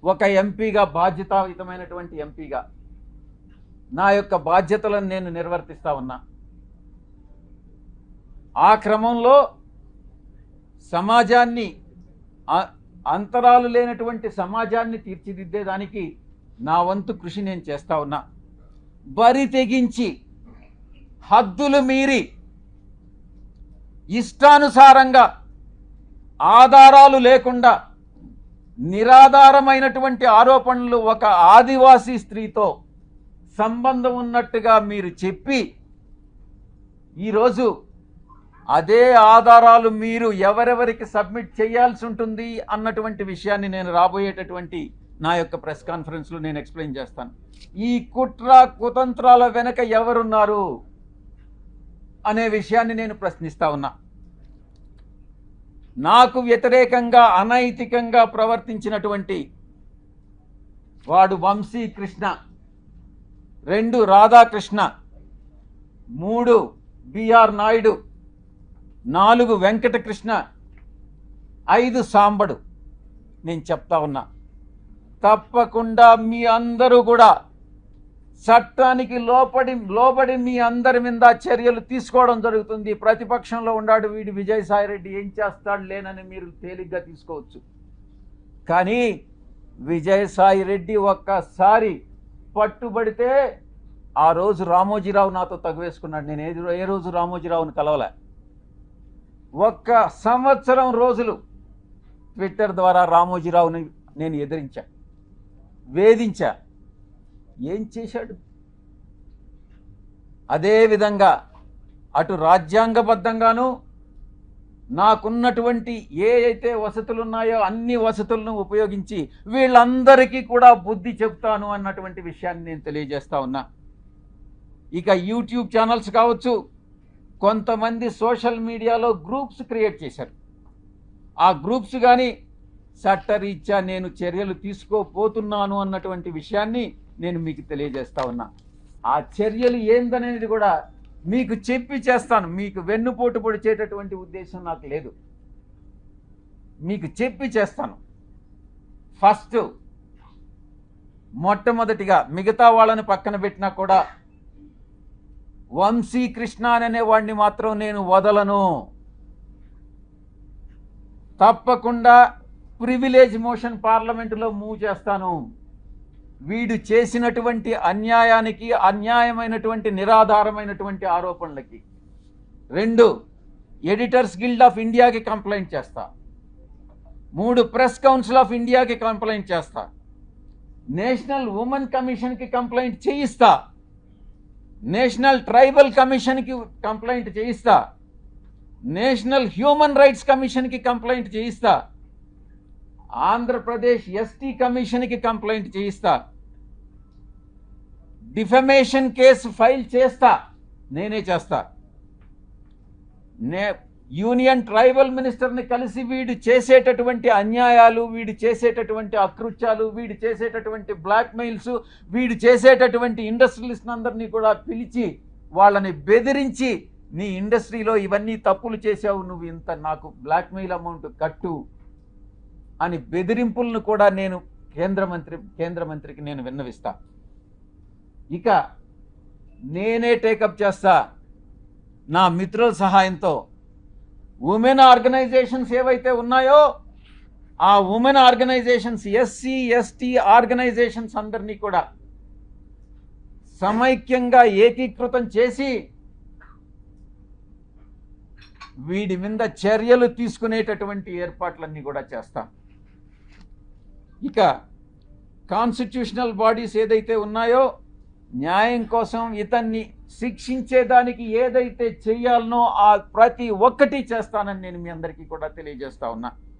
ఒక ఎంపీగా, బాధ్యతాయుతమైనటువంటి ఎంపీగా నా యొక్క బాధ్యతలను నేను నిర్వర్తిస్తా ఉన్నా. ఆ క్రమంలో సమాజాన్ని, అంతరాలు లేనటువంటి సమాజాన్ని తీర్చిదిద్దేదానికి నా వంతు కృషి నేను చేస్తా ఉన్నా. బరి తెగించి, హద్దులు మీరి, ఇష్టానుసారంగా, ఆధారాలు లేకుండా నిరాధారమైనటువంటి ఆరోపణలు ఒక ఆదివాసీ స్త్రీతో సంబంధం ఉన్నట్టుగా మీరు చెప్పి, ఈరోజు అదే ఆధారాలు మీరు ఎవరెవరికి సబ్మిట్ చేయాల్సి ఉంటుంది అన్నటువంటి విషయాన్ని నేను రాబోయేటటువంటి నా యొక్క ప్రెస్ కాన్ఫరెన్స్లో నేను ఎక్స్ప్లెయిన్ చేస్తాను. ఈ కుట్ర కుతంత్రాల వెనక ఎవరున్నారు అనే విషయాన్ని నేను ప్రశ్నిస్తా ఉన్నా. నాకు వ్యతిరేకంగా అనైతికంగా ప్రవర్తించినటువంటి వాడు వంశీకృష్ణ, 2 రాధాకృష్ణ, 3 బిఆర్ నాయుడు, 4 వెంకటకృష్ణ, 5 సాంబడు. నేను చెప్తా ఉన్నా, తప్పకుండా మీ అందరూ కూడా చట్టానికి లోబడి మీ అందరి మీద చర్యలు తీసుకోవడం జరుగుతుంది. ప్రతిపక్షంలో ఉన్నాడు వీడు విజయసాయిరెడ్డి, ఏం చేస్తాడు లేనని మీరు తేలిగ్గా తీసుకోవచ్చు. కానీ విజయసాయిరెడ్డి ఒక్కసారి పట్టుబడితే, ఆ రోజు రామోజీరావు నాతో తగువేసుకున్నాడు. నేను ఏ రోజు రామోజీరావుని కలవలే. 1 సంవత్సరం రోజులు ట్విట్టర్ ద్వారా రామోజీరావుని నేను ఎదిరించా, వేధించా. ఏం చేశాడు? అదేవిధంగా అటు రాజ్యాంగబద్ధంగాను నాకున్నటువంటి ఏ అయితే వసతులు ఉన్నాయో అన్ని వసతులను ఉపయోగించి వీళ్ళందరికీ కూడా బుద్ధి చెప్తాను అన్నటువంటి విషయాన్ని నేను తెలియజేస్తా ఉన్నా. ఇక యూట్యూబ్ ఛానల్స్ కావచ్చు, కొంతమంది సోషల్ మీడియాలో గ్రూప్స్ క్రియేట్ చేశారు. ఆ గ్రూప్స్ కానీ చట్టరీత్యా నేను చర్యలు తీసుకోపోతున్నాను అన్నటువంటి విషయాన్ని నేను మీకు తెలియజేస్తా ఉన్నా. ఆ చర్యలు ఏందనేది కూడా మీకు చెప్పి చేస్తాను. మీకు వెన్నుపోటు పొడిచేటటువంటి ఉద్దేశం నాకు లేదు. మీకు చెప్పి చేస్తాను. ఫస్ట్, మొట్టమొదటిగా మిగతా వాళ్ళని పక్కన పెట్టినా కూడా వంశీకృష్ణ అనే వాడిని మాత్రం నేను వదలను. తప్పకుండా ప్రివిలేజ్ మోషన్ పార్లమెంటులో మూవ్ చేస్తాను. వీడు చేసినటువంటి అన్యాయానికి, అన్యాయమైనటువంటి నిరాధారమైనటువంటి ఆరోపణలకి. 2, ఎడిటర్స్ గిల్డ్ ఆఫ్ ఇండియాకి కంప్లైంట్ చేస్తా. 3, ప్రెస్ కౌన్సిల్ ఆఫ్ ఇండియాకి కంప్లైంట్ చేస్తా. నేషనల్ ఉమెన్ కమిషన్కి కంప్లైంట్ చేయిస్తా. నేషనల్ ట్రైబల్ కమిషన్కి కంప్లైంట్ చేయిస్తా. నేషనల్ హ్యూమన్ రైట్స్ కమిషన్కి కంప్లైంట్ చేయిస్తా. ఆంధ్రప్రదేశ్ ఎస్టీ కమిషన్కి కంప్లైంట్ చేయిస్తా. డిఫమేషన్ కేసు ఫైల్ చేస్తా, నేనే చేస్తా. యూనియన్ ట్రైబల్ మినిస్టర్ని కలిసి వీడు చేసేటటువంటి అన్యాయాలు, వీడు చేసేటటువంటి అకృత్యాలు, వీడు చేసేటటువంటి బ్లాక్మెయిల్స్, వీడు చేసేటటువంటి ఇండస్ట్రియలిస్ట్ అందరినీ కూడా పిలిచి వాళ్ళని బెదిరించి, నీ ఇండస్ట్రీలో ఇవన్నీ తప్పులు చేశావు, నువ్వు ఇంత నాకు బ్లాక్మెయిల్ అమౌంట్ కట్టు అని బెదిరింపులను కూడా నేను కేంద్ర మంత్రికి నేను విన్నవిస్తా. ఇక నేనే టేకప్ చేస్తా నా మిత్రుల సహాయంతో. ఉమెన్ ఆర్గనైజేషన్స్ ఏవైతే ఉన్నాయో ఆ women organizations, SC ST organizations అందరినీ కూడా సమైక్యంగా ఏకీకృతం చేసి వీడి మీద చర్యలు తీసుకునేటటువంటి ఏర్పాట్లన్నీ కూడా చేస్తాం. ఇక కాన్స్టిట్యూషనల్ బాడీస్ ఏదైతే ఉన్నాయో న్యాయం కోసం ఇతన్ని శిక్షించేదానికి ఏదైతే చేయాలనో ఆ ప్రతి ఒక్కటి చేస్తానని నేను మీ అందరికీ కూడా తెలియజేస్తా ఉన్నా.